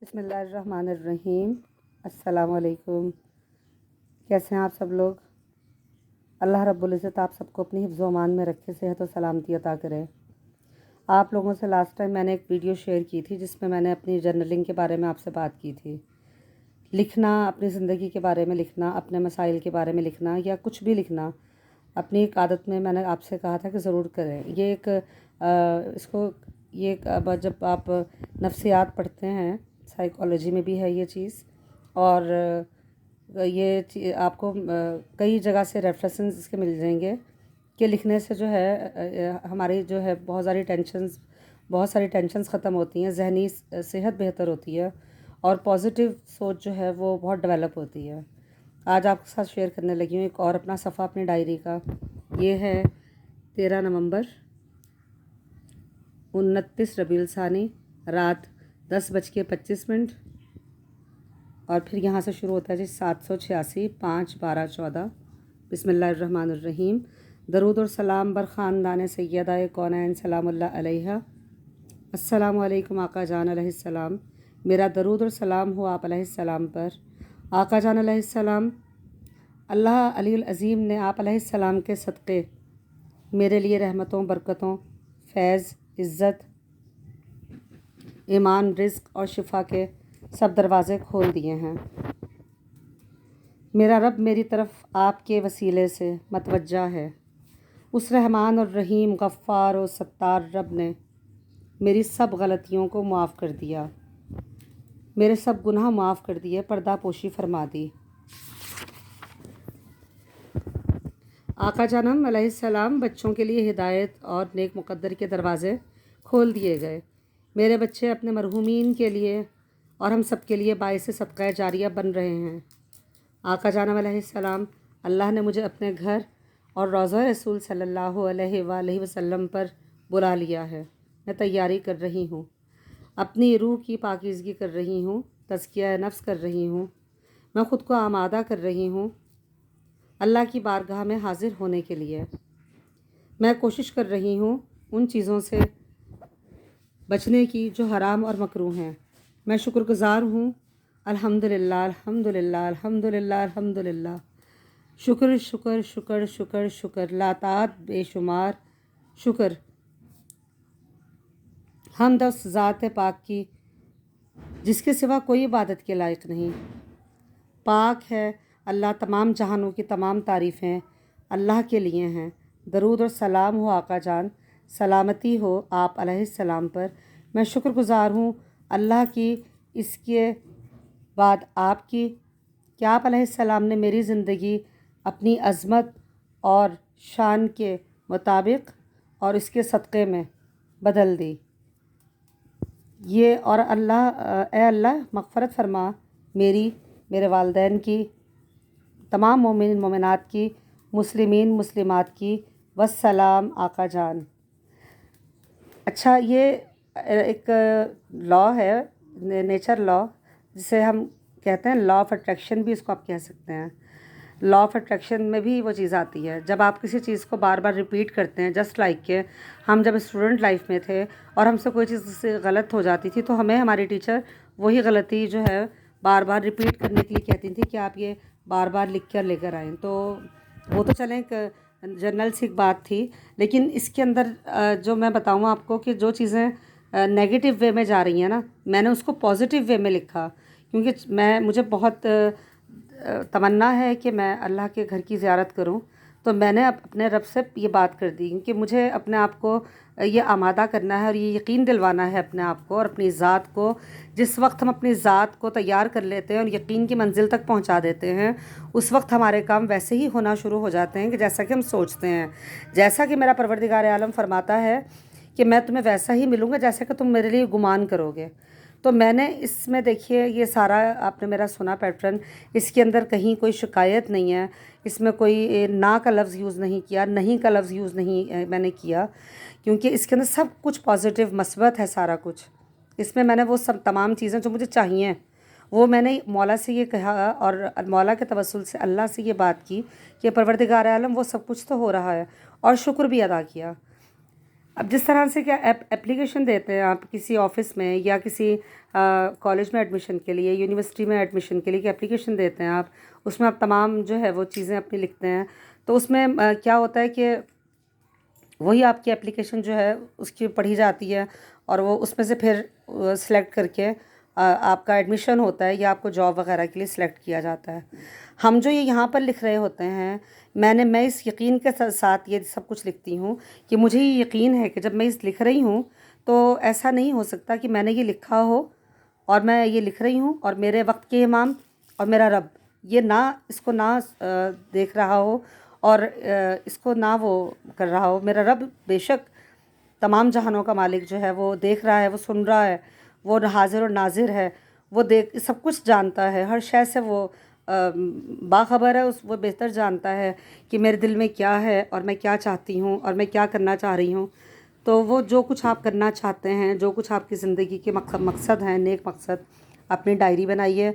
بسم اللہ الرحمن الرحیم۔ السلام علیکم۔ کیسے ہیں آپ سب لوگ؟ اللہ رب العزت آپ سب کو اپنی حفظ و امان میں رکھے، صحت و سلامتی عطا کرے۔ آپ لوگوں سے لاسٹ ٹائم میں نے ایک ویڈیو شیئر کی تھی جس میں میں نے اپنی جرنلنگ کے بارے میں آپ سے بات کی تھی۔ لکھنا، اپنی زندگی کے بارے میں لکھنا، اپنے مسائل کے بارے میں لکھنا یا کچھ بھی لکھنا اپنی ایک عادت میں نے آپ سے کہا تھا کہ ضرور کریں۔ جب آپ نفسیات پڑھتے ہیں، سائیکالوجی میں بھی ہے یہ چیز، اور یہ آپ کو کئی جگہ سے ریفرنسز اس کے مل جائیں گے کہ لکھنے سے جو ہے ہماری جو ہے بہت ساری ٹینشنز ختم ہوتی ہیں، ذہنی صحت بہتر ہوتی ہے اور پازیٹیو سوچ جو ہے وہ بہت ڈیولپ ہوتی ہے۔ آج آپ کے ساتھ شیئر کرنے لگی ہوں ایک اور اپنا صفحہ اپنی ڈائری کا۔ یہ ہے 13 نومبر 29 ربیع الثانی، رات 10:25 اور پھر یہاں سے شروع ہوتا ہے جی 786 5 12 14۔ بسم اللہ الرحمن الرحیم۔ درود اور سلام بر خاندان سیدہ کونین سلام اللہ علیہ۔ السلام علیکم آقا جان علیہ السلام۔ میرا درود اور سلام ہو آپ علیہ السلام پر۔ آقا جان علیہ السلام، اللہ علی العظیم نے آپ علیہ السلام کے صدقے میرے لیے رحمتوں، برکتوں، فیض، عزت، ایمان، رزق اور شفا کے سب دروازے کھول دیے ہیں۔ میرا رب میری طرف آپ کے وسیلے سے متوجہ ہے۔ اس رحمان اور رحیم، غفار و ستار رب نے میری سب غلطیوں کو معاف کر دیا، میرے سب گناہ معاف کر دیے، پردہ پوشی فرما دی۔ آقا جانم علیہ السلام، بچوں کے لیے ہدایت اور نیک مقدر کے دروازے کھول دیے گئے۔ میرے بچے اپنے مرحومین کے لیے اور ہم سب کے لیے باعث صدقہ جاریہ بن رہے ہیں۔ آقا جانم علیہ السلام، اللہ نے مجھے اپنے گھر اور روضہ رسول صلی اللہ علیہ وآلہ وسلم پر بلا لیا ہے۔ میں تیاری کر رہی ہوں، اپنی روح کی پاکیزگی کر رہی ہوں، تزکیہ نفس کر رہی ہوں، میں خود کو آمادہ کر رہی ہوں اللہ کی بارگاہ میں حاضر ہونے کے لیے۔ میں کوشش کر رہی ہوں ان چیزوں سے بچنے کی جو حرام اور مکروہ ہیں۔ میں شکر گزار ہوں، الحمدللہ الحمدللہ الحمدللہ الحمدللہ، شکر شکر شکر شکر شکر، لا تعداد بے شمار شکر، حمد اس ذات پاک کی جس کے سوا کوئی عبادت کے لائق نہیں۔ پاک ہے اللہ، تمام جہانوں کی تمام تعریفیں اللہ کے لیے ہیں۔ درود اور سلام ہو آقا جان، سلامتی ہو آپ علیہ السلام پر۔ میں شکر گزار ہوں اللہ کی، اس کے بعد آپ کی، کہ آپ علیہ السلام نے میری زندگی اپنی عظمت اور شان کے مطابق اور اس کے صدقے میں بدل دی۔ اور اے اللہ مغفرت فرما میری، میرے والدین کی، تمام مومنین مومنات کی، مسلمین مسلمات کی، والسلام آقا جان۔ اچھا، یہ ایک لا ہے، نیچر لا، جسے ہم کہتے ہیں لا آف اٹریکشن بھی اس کو آپ کہہ سکتے ہیں۔ لا آف اٹریکشن میں بھی وہ چیز آتی ہے، جب آپ کسی چیز کو بار بار ریپیٹ کرتے ہیں، جسٹ لائک کہ ہم جب اسٹوڈنٹ لائف میں تھے اور ہم سے کوئی چیز غلط ہو جاتی تھی تو ہمیں ہماری ٹیچر وہی غلطی جو ہے بار بار ریپیٹ کرنے کے لیے کہتی تھی کہ آپ یہ بار بار لکھ کر لے کر آئیں۔ تو وہ تو چلیں ایک جنرل سی ایک بات تھی، لیکن اس کے اندر جو میں بتاؤں آپ کو کہ جو چیزیں نیگیٹو وے میں جا رہی ہیں نا، میں نے اس کو پازیٹیو وے میں لکھا، کیونکہ مجھے بہت تمنا ہے کہ میں اللہ کے گھر کی زیارت کروں۔ تو میں نے اپنے رب سے یہ بات کر دی کہ مجھے اپنے آپ کو یہ آمادہ کرنا ہے اور یہ یقین دلوانا ہے اپنے آپ کو اور اپنی ذات کو۔ جس وقت ہم اپنی ذات کو تیار کر لیتے ہیں اور یقین کی منزل تک پہنچا دیتے ہیں، اس وقت ہمارے کام ویسے ہی ہونا شروع ہو جاتے ہیں کہ جیسا کہ ہم سوچتے ہیں۔ جیسا کہ میرا پروردگار عالم فرماتا ہے کہ میں تمہیں ویسا ہی ملوں گا جیسا کہ تم میرے لیے گمان کرو گے۔ تو میں نے اس میں دیکھیے یہ سارا آپ نے میرا سنا پیٹرن، اس کے اندر کہیں کوئی شکایت نہیں ہے، اس میں کوئی نہ کا لفظ یوز نہیں کیا، نہیں کا لفظ یوز نہیں میں نے کیا، کیونکہ اس کے اندر سب کچھ پازیٹیو مثبت ہے سارا کچھ۔ اس میں نے وہ سب تمام چیزیں جو مجھے چاہیے وہ میں نے مولا سے یہ کہا اور مولا کے توسل سے اللہ سے یہ بات کی کہ پروردگار عالم وہ سب کچھ تو ہو رہا ہے، اور شکر بھی ادا کیا۔ اب جس طرح سے کیا اپلیکیشن دیتے ہیں آپ کسی آفس میں یا کسی کالج میں ایڈمیشن کے لیے، یونیورسٹی میں ایڈمیشن کے لیے کہ اپلیکیشن دیتے ہیں آپ، اس میں آپ تمام جو ہے وہ چیزیں اپنی لکھتے ہیں، تو اس میں کیا ہوتا ہے کہ وہی آپ کی اپلیکیشن جو ہے اس کی پڑھی جاتی ہے، اور وہ اس میں سے پھر سلیکٹ کر کے آپ کا ایڈمیشن ہوتا ہے یا آپ کو جاب وغیرہ کے لیے سلیکٹ کیا جاتا ہے۔ ہم جو یہ یہاں پر لکھ رہے ہوتے ہیں، میں اس یقین کے ساتھ یہ سب کچھ لکھتی ہوں کہ مجھے یہ یقین ہے کہ جب میں اس لکھ رہی ہوں تو ایسا نہیں ہو سکتا کہ میں نے یہ لکھا ہو اور میں یہ لکھ رہی ہوں اور میرے وقت کے امام اور میرا رب یہ نہ اس کو نہ دیکھ رہا ہو اور اس کو نہ وہ کر رہا ہو۔ میرا رب بے شک تمام جہانوں کا مالک جو ہے وہ دیکھ رہا ہے، وہ سن رہا ہے، وہ حاضر اور ناظر ہے، وہ سب کچھ جانتا ہے، ہر شے سے وہ باخبر ہے، وہ بہتر جانتا ہے کہ میرے دل میں کیا ہے اور میں کیا چاہتی ہوں اور میں کیا کرنا چاہ رہی ہوں۔ تو وہ جو کچھ آپ کرنا چاہتے ہیں، جو کچھ آپ کی زندگی کے مقصد ہیں، نیک مقصد، اپنی ڈائری بنائیے،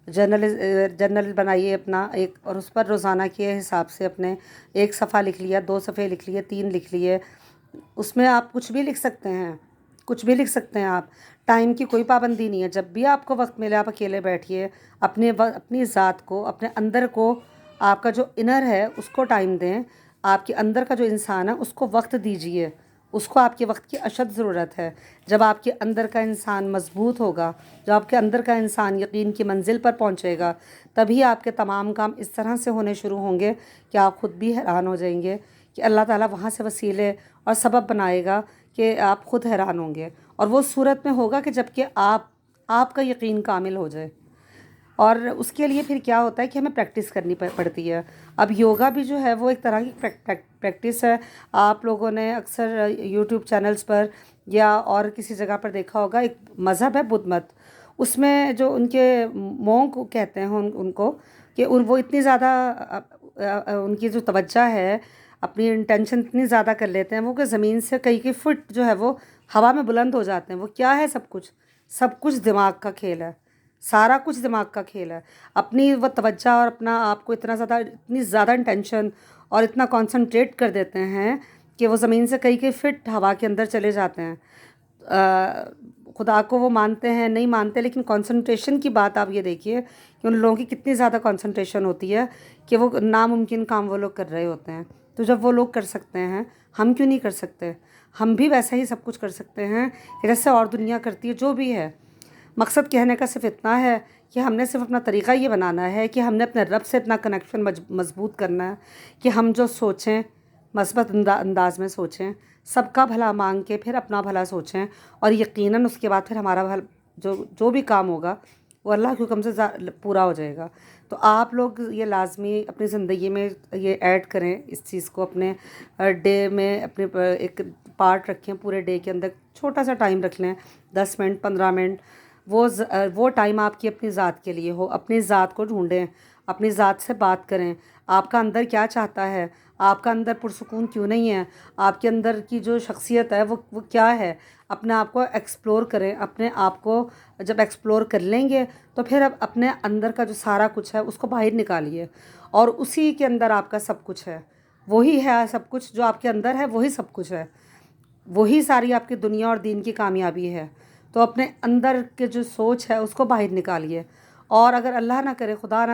جرنل بنائیے اپنا ایک، اور اس پر روزانہ کے حساب سے اپنے 1 صفحہ لکھ لیا، 2 صفحے لکھ لیے، 3 لکھ لیے، اس میں آپ کچھ بھی لکھ سکتے ہیں، کچھ بھی لکھ سکتے ہیں آپ، ٹائم کی کوئی پابندی نہیں ہے، جب بھی آپ کو وقت ملے آپ اکیلے بیٹھیے، اپنی ذات کو، اپنے اندر کو، آپ کا جو انر ہے اس کو ٹائم دیں، آپ کے اندر کا جو انسان ہے اس کو وقت دیجیے، اس کو آپ کے وقت کی اشد ضرورت ہے۔ جب آپ کے اندر کا انسان مضبوط ہوگا، جب آپ کے اندر کا انسان یقین کی منزل پر پہنچے گا، تبھی آپ کے تمام کام اس طرح سے ہونے شروع ہوں گے کہ آپ خود بھی حیران ہو جائیں گے کہ اللہ تعالیٰ وہاں سے وسیلے اور سبب بنائے گا کہ آپ خود حیران ہوں گے، اور وہ صورت میں ہوگا کہ جب کہ آپ کا یقین کامل ہو جائے۔ اور اس کے لیے پھر کیا ہوتا ہے کہ ہمیں پریکٹس کرنی پڑتی ہے۔ اب یوگا بھی جو ہے وہ ایک طرح کی پریکٹس ہے۔ آپ لوگوں نے اکثر یوٹیوب چینلز پر یا اور کسی جگہ پر دیکھا ہوگا، ایک مذہب ہے بدھ مت، اس میں جو ان کے مونک کہتے ہیں ان کو، کہ وہ اتنی زیادہ ان کی جو توجہ ہے، اپنی انٹینشن اتنی زیادہ کر لیتے ہیں وہ کہ زمین سے کئی فٹ جو ہے وہ ہوا میں بلند ہو جاتے ہیں۔ وہ کیا ہے؟ سب کچھ دماغ کا کھیل ہے، سارا کچھ دماغ کا کھیل ہے۔ اپنی وہ توجہ اور اپنا آپ کو اتنی زیادہ انٹینشن اور اتنا کنسنٹریٹ کر دیتے ہیں کہ وہ زمین سے کئی فٹ ہوا کے اندر چلے جاتے ہیں۔ خدا کو وہ مانتے ہیں نہیں مانتے، لیکن کنسنٹریشن کی بات آپ یہ دیکھیے کہ ان لوگوں کی کتنی زیادہ کنسنٹریشن ہوتی ہے کہ وہ ناممکن کام وہ لوگ کر رہے ہوتے ہیں۔ تو جب وہ لوگ کر سکتے ہیں، ہم کیوں نہیں کر سکتے؟ ہم بھی ویسا ہی سب کچھ کر سکتے ہیں جیسے اور دنیا کرتی ہے، جو بھی ہے۔ مقصد کہنے کا صرف اتنا ہے کہ ہم نے صرف اپنا طریقہ یہ بنانا ہے کہ ہم نے اپنے رب سے اتنا کنیکشن مضبوط کرنا ہے کہ ہم جو سوچیں مثبت انداز میں سوچیں، سب کا بھلا مانگ کے پھر اپنا بھلا سوچیں، اور یقیناً اس کے بعد پھر ہمارا جو بھی کام ہوگا وہ اللہ کے حکم سے پورا ہو جائے گا۔ تو آپ لوگ یہ لازمی اپنی زندگی میں یہ ایڈ کریں، اس چیز کو اپنے ڈے میں اپنے ایک پارٹ رکھیں، پورے ڈے کے اندر چھوٹا سا ٹائم رکھ لیں، 10 منٹ 15 منٹ، وہ ٹائم آپ کی اپنی ذات کے لیے ہو۔ اپنی ذات کو ڈھونڈیں، اپنی ذات سے بات کریں، آپ کا اندر کیا چاہتا ہے، آپ کا اندر پرسکون کیوں نہیں ہے، آپ کے اندر کی جو شخصیت ہے وہ کیا ہے، اپنے آپ کو ایکسپلور کریں۔ اپنے آپ کو جب ایکسپلور کر لیں گے تو پھر اب اپنے اندر کا جو سارا کچھ ہے اس کو باہر نکالیے، اور اسی کے اندر آپ کا سب کچھ ہے، وہی ہے سب کچھ جو آپ کے اندر ہے، وہی سب کچھ ہے، وہی ساری آپ کی دنیا اور دین کی کامیابی ہے۔ تو اپنے اندر کے جو سوچ ہے اس کو باہر نکالیے، اور اگر اللہ نہ کرے، خدا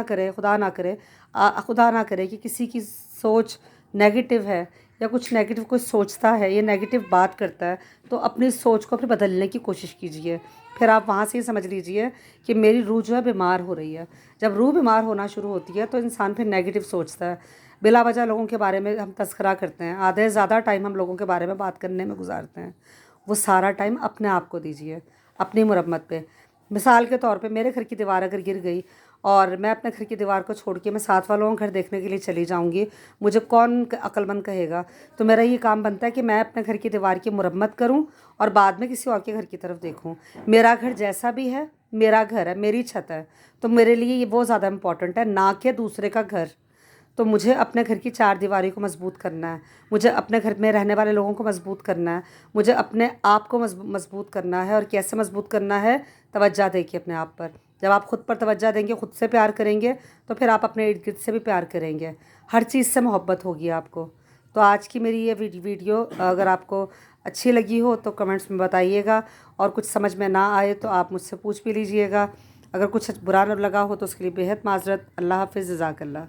نہ کرے کہ کسی کی سوچ نیگیٹو ہے یا کچھ نیگیٹو کوئی سوچتا ہے یا نیگیٹو بات کرتا ہے، تو اپنی سوچ کو پھر بدلنے کی کوشش کیجیے۔ پھر آپ وہاں سے یہ سمجھ لیجیے کہ میری روح جو ہے بیمار ہو رہی ہے۔ جب روح بیمار ہونا شروع ہوتی ہے تو انسان پھر نیگیٹو سوچتا ہے، بلا وجہ لوگوں کے بارے میں ہم تذکرہ کرتے ہیں، آدھے زیادہ ٹائم ہم لوگوں کے بارے میں بات کرنے میں گزارتے ہیں۔ وہ سارا ٹائم اپنے آپ کو دیجیے، اپنی مرمت پہ۔ مثال کے طور پہ میرے گھر کی دیوار اگر گر گئی اور میں اپنے گھر کی دیوار کو چھوڑ کے میں ساتھ والوں کا گھر دیکھنے کے لیے چلی جاؤں گی، مجھے کون عقل مند کہے گا؟ تو میرا یہ کام بنتا ہے کہ میں اپنے گھر کی دیوار کی مرمت کروں اور بعد میں کسی اور کے گھر کی طرف دیکھوں۔ میرا گھر جیسا بھی ہے، میرا گھر ہے، میری چھت ہے، تو میرے لیے یہ بہت زیادہ امپورٹنٹ ہے، نہ کہ دوسرے کا گھر۔ تو مجھے اپنے گھر کی 4 دیواری کو مضبوط کرنا ہے، مجھے اپنے گھر میں رہنے والے لوگوں کو مضبوط کرنا ہے، مجھے اپنے آپ کو مضبوط کرنا ہے۔ اور کیسے مضبوط کرنا ہے؟ توجہ دے کے اپنے آپ پر۔ جب آپ خود پر توجہ دیں گے، خود سے پیار کریں گے، تو پھر آپ اپنے ارد گرد سے بھی پیار کریں گے، ہر چیز سے محبت ہوگی آپ کو۔ تو آج کی میری یہ ویڈیو اگر آپ کو اچھی لگی ہو تو کمنٹس میں بتائیے گا، اور کچھ سمجھ میں نہ آئے تو آپ مجھ سے پوچھ بھی لیجئے گا، اگر کچھ برا نہ لگا ہو تو اس کے لیے بےحد معذرت۔ اللہ حافظ، جزاک اللہ۔